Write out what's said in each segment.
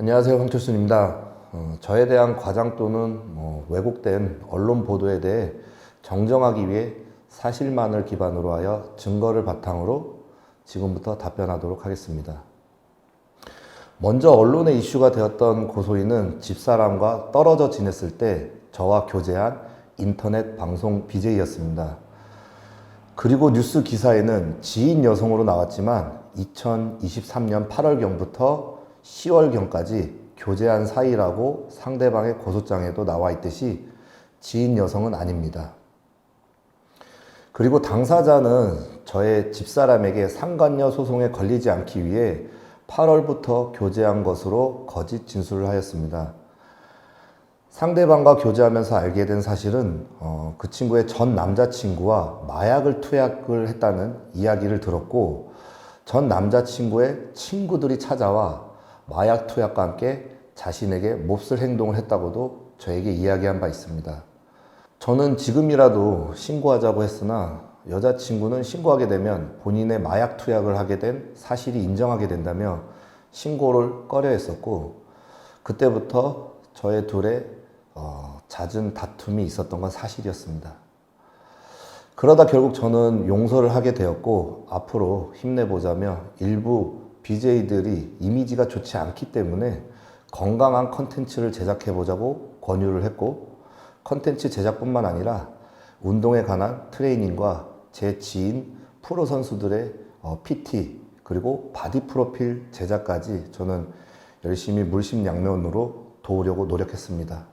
안녕하세요, 황철순입니다. 저에 대한 과장 또는 왜곡된 언론 보도에 대해 정정하기 위해 사실만을 기반으로 하여 증거를 바탕으로 지금부터 답변하도록 하겠습니다. 먼저 언론의 이슈가 되었던 고소인은 집사람과 떨어져 지냈을 때 저와 교제한 인터넷 방송 BJ였습니다. 그리고 뉴스 기사에는 지인 여성으로 나왔지만 2023년 8월경부터 10월경까지 교제한 사이라고 상대방의 고소장에도 나와 있듯이 지인 여성은 아닙니다. 그리고 당사자는 저의 집사람에게 상간녀 소송에 걸리지 않기 위해 8월부터 교제한 것으로 거짓 진술을 하였습니다. 상대방과 교제하면서 알게 된 사실은 그 친구의 전 남자친구와 마약을 투약을 했다는 이야기를 들었고, 전 남자친구의 친구들이 찾아와 마약 투약과 함께 자신에게 몹쓸 행동을 했다고도 저에게 이야기한 바 있습니다. 저는 지금이라도 신고하자고 했으나 여자친구는 신고하게 되면 본인의 마약 투약을 하게 된 사실이 인정하게 된다며 신고를 꺼려 했었고, 그때부터 저의 둘의 잦은 다툼이 있었던 건 사실이었습니다. 그러다 결국 저는 용서를 하게 되었고, 앞으로 힘내보자며 일부 BJ들이 이미지가 좋지 않기 때문에 건강한 컨텐츠를 제작해보자고 권유를 했고, 컨텐츠 제작뿐만 아니라 운동에 관한 트레이닝과 제 지인 프로 선수들의 PT 그리고 바디 프로필 제작까지 저는 열심히 물심양면으로 도우려고 노력했습니다.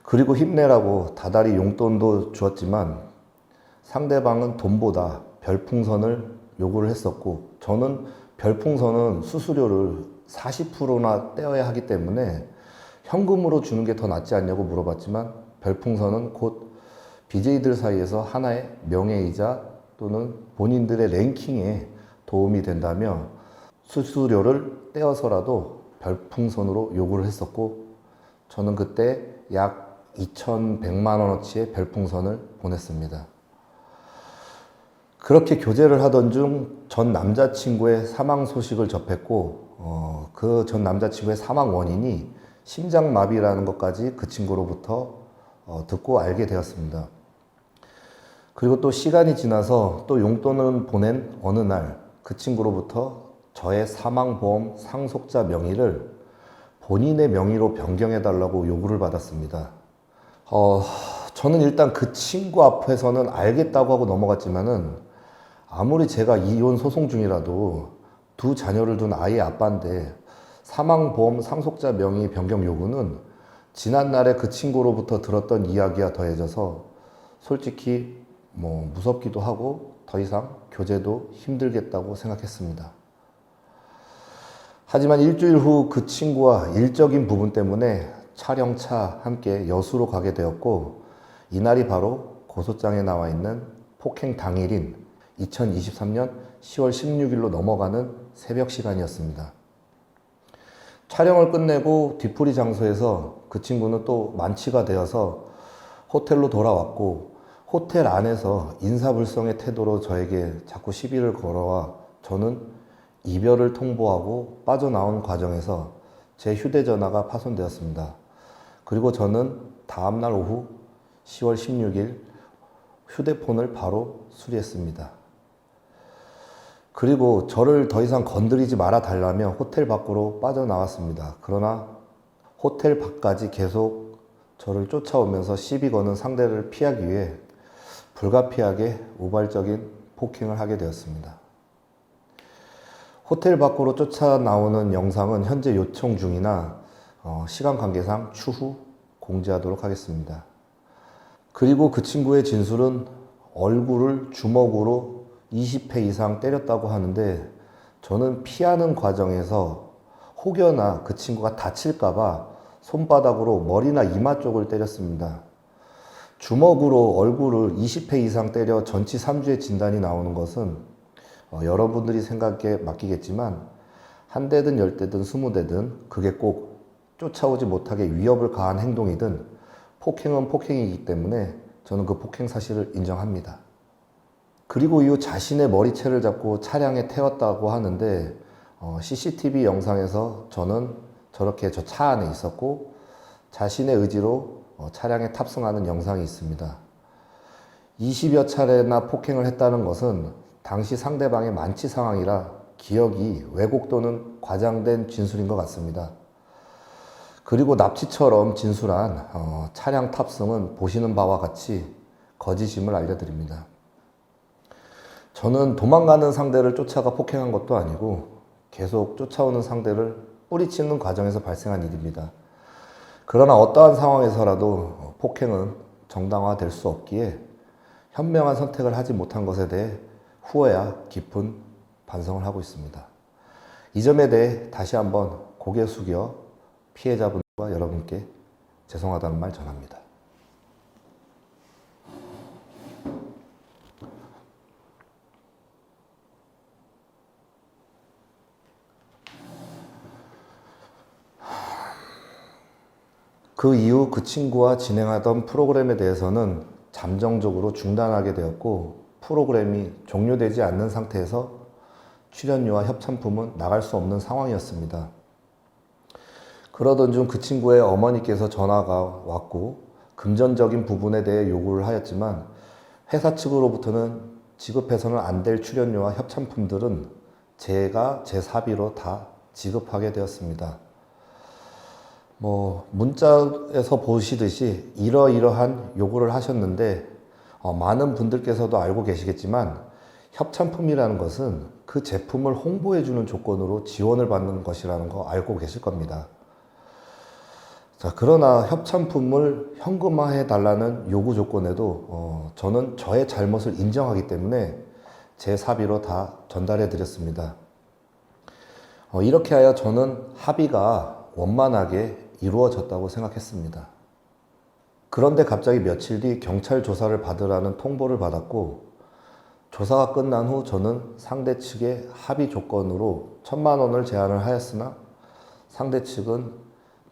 그리고 힘내라고 다달이 용돈도 주었지만 상대방은 돈보다 별풍선을 요구를 했었고, 저는 별풍선은 수수료를 40%나 떼어야 하기 때문에 현금으로 주는 게 더 낫지 않냐고 물어봤지만, 별풍선은 곧 BJ들 사이에서 하나의 명예이자 또는 본인들의 랭킹에 도움이 된다며 수수료를 떼어서라도 별풍선으로 요구를 했었고, 저는 그때 약 2,100만 원어치의 별풍선을 보냈습니다. 그렇게 교제를 하던 중 전 남자친구의 사망 소식을 접했고, 그 전 남자친구의 사망 원인이 심장마비라는 것까지 그 친구로부터 듣고 알게 되었습니다. 그리고 또 시간이 지나서 또 용돈을 보낸 어느 날 그 친구로부터 저의 사망보험 상속자 명의를 본인의 명의로 변경해달라고 요구를 받았습니다. 저는 일단 그 친구 앞에서는 알겠다고 하고 넘어갔지만은, 아무리 제가 이혼 소송 중이라도 두 자녀를 둔 아이의 아빠인데 사망보험 상속자 명의 변경 요구는 지난날에 그 친구로부터 들었던 이야기와 더해져서 솔직히 무섭기도 하고 더 이상 교제도 힘들겠다고 생각했습니다. 하지만 일주일 후 그 친구와 일적인 부분 때문에 촬영차 함께 여수로 가게 되었고, 이날이 바로 고소장에 나와 있는 폭행 당일인 2023년 10월 16일로 넘어가는 새벽 시간이었습니다. 촬영을 끝내고 뒤풀이 장소에서 그 친구는 또 만취가 되어서 호텔로 돌아왔고, 호텔 안에서 인사불성의 태도로 저에게 자꾸 시비를 걸어와 저는 이별을 통보하고 빠져나온 과정에서 제 휴대전화가 파손되었습니다. 그리고 저는 다음날 오후 10월 16일 휴대폰을 바로 수리했습니다. 그리고 저를 더 이상 건드리지 말아 달라며 호텔 밖으로 빠져나왔습니다. 그러나 호텔 밖까지 계속 저를 쫓아오면서 시비 거는 상대를 피하기 위해 불가피하게 우발적인 폭행을 하게 되었습니다. 호텔 밖으로 쫓아나오는 영상은 현재 요청 중이나 시간 관계상 추후 공지하도록 하겠습니다. 그리고 그 친구의 진술은 얼굴을 주먹으로 20회 이상 때렸다고 하는데, 저는 피하는 과정에서 혹여나 그 친구가 다칠까봐 손바닥으로 머리나 이마 쪽을 때렸습니다. 주먹으로 얼굴을 20회 이상 때려 전치 3주의 진단이 나오는 것은 여러분들이 생각에 맡기겠지만, 한 대든 10대든 20대든 그게 꼭 쫓아오지 못하게 위협을 가한 행동이든 폭행은 폭행이기 때문에 저는 그 폭행 사실을 인정합니다. 그리고 이후 자신의 머리채를 잡고 차량에 태웠다고 하는데, CCTV 영상에서 저는 저렇게 저 차 안에 있었고 자신의 의지로 차량에 탑승하는 영상이 있습니다. 20여 차례나 폭행을 했다는 것은 당시 상대방의 만취 상황이라 기억이 왜곡 또는 과장된 진술인 것 같습니다. 그리고 납치처럼 진술한 차량 탑승은 보시는 바와 같이 거짓임을 알려드립니다. 저는 도망가는 상대를 쫓아가 폭행한 것도 아니고 계속 쫓아오는 상대를 뿌리치는 과정에서 발생한 일입니다. 그러나 어떠한 상황에서라도 폭행은 정당화될 수 없기에 현명한 선택을 하지 못한 것에 대해 후회야 깊은 반성을 하고 있습니다. 이 점에 대해 다시 한번 고개 숙여 피해자분과 여러분께 죄송하다는 말 전합니다. 그 이후 그 친구와 진행하던 프로그램에 대해서는 잠정적으로 중단하게 되었고 프로그램이 종료되지 않는 상태에서 출연료와 협찬품은 나갈 수 없는 상황이었습니다. 그러던 중 그 친구의 어머니께서 전화가 왔고 금전적인 부분에 대해 요구를 하였지만 회사 측으로부터는 지급해서는 안 될 출연료와 협찬품들은 제가 제 사비로 다 지급하게 되었습니다. 문자에서 보시듯이 이러이러한 요구를 하셨는데 많은 분들께서도 알고 계시겠지만 협찬품이라는 것은 그 제품을 홍보해주는 조건으로 지원을 받는 것이라는 거 알고 계실 겁니다. 자, 그러나 협찬품을 현금화해 달라는 요구 조건에도 저는 저의 잘못을 인정하기 때문에 제 사비로 다 전달해 드렸습니다. 이렇게 하여 저는 합의가 원만하게 이루어졌다고 생각했습니다. 그런데 갑자기 며칠 뒤 경찰 조사를 받으라는 통보를 받았고 조사가 끝난 후 저는 상대 측의 합의 조건으로 1,000만 원을 제안을 하였으나 상대 측은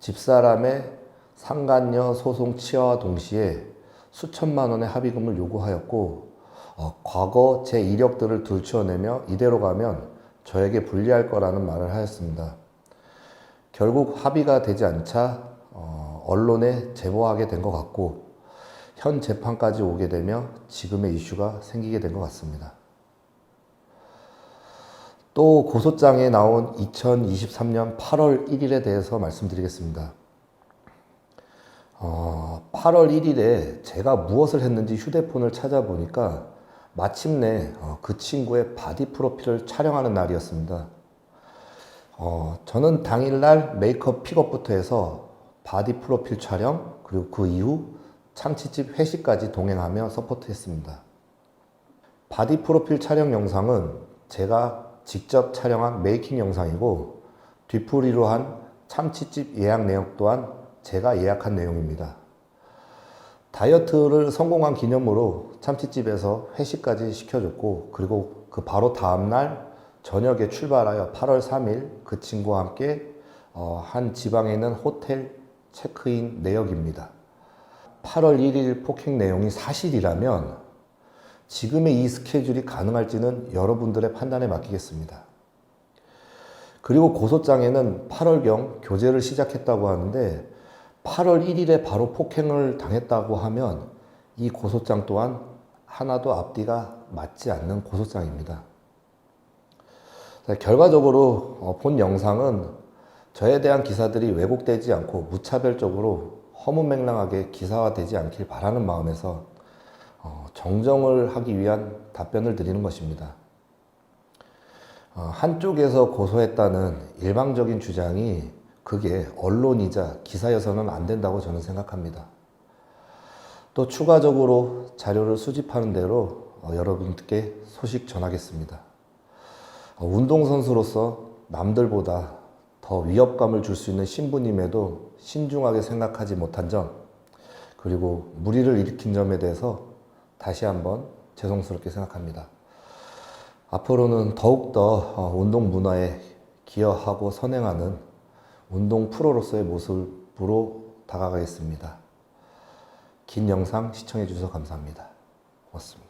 집사람의 상간녀 소송 취하와 동시에 수천만 원의 합의금을 요구하였고 과거 제 이력들을 들추어내며 이대로 가면 저에게 불리할 거라는 말을 하였습니다. 결국 합의가 되지 않자 언론에 제보하게 된 것 같고 현 재판까지 오게 되며 지금의 이슈가 생기게 된 것 같습니다. 또 고소장에 나온 2023년 8월 1일에 대해서 말씀드리겠습니다. 8월 1일에 제가 무엇을 했는지 휴대폰을 찾아보니까 마침내 그 친구의 바디 프로필을 촬영하는 날이었습니다. 저는 당일날 메이크업 픽업부터 해서 바디 프로필 촬영 그리고 그 이후 참치집 회식까지 동행하며 서포트했습니다. 바디 프로필 촬영 영상은 제가 직접 촬영한 메이킹 영상이고 뒤풀이로 한 참치집 예약 내역 또한 제가 예약한 내용입니다. 다이어트를 성공한 기념으로 참치집에서 회식까지 시켜줬고 그리고 그 바로 다음날 저녁에 출발하여 8월 3일 그 친구와 함께 한 지방에 있는 호텔 체크인 내역입니다. 8월 1일 폭행 내용이 사실이라면 지금의 이 스케줄이 가능할지는 여러분들의 판단에 맡기겠습니다. 그리고 고소장에는 8월경 교제를 시작했다고 하는데 8월 1일에 바로 폭행을 당했다고 하면 이 고소장 또한 하나도 앞뒤가 맞지 않는 고소장입니다. 결과적으로 본 영상은 저에 대한 기사들이 왜곡되지 않고 무차별적으로 허무맹랑하게 기사화되지 않길 바라는 마음에서 정정을 하기 위한 답변을 드리는 것입니다. 한쪽에서 고소했다는 일방적인 주장이 그게 언론이자 기사여서는 안 된다고 저는 생각합니다. 또 추가적으로 자료를 수집하는 대로 여러분께 소식 전하겠습니다. 운동선수로서 남들보다 더 위협감을 줄 수 있는 신부님에도 신중하게 생각하지 못한 점 그리고 무리를 일으킨 점에 대해서 다시 한번 죄송스럽게 생각합니다. 앞으로는 더욱더 운동 문화에 기여하고 선행하는 운동 프로로서의 모습으로 다가가겠습니다. 긴 영상 시청해 주셔서 감사합니다. 고맙습니다.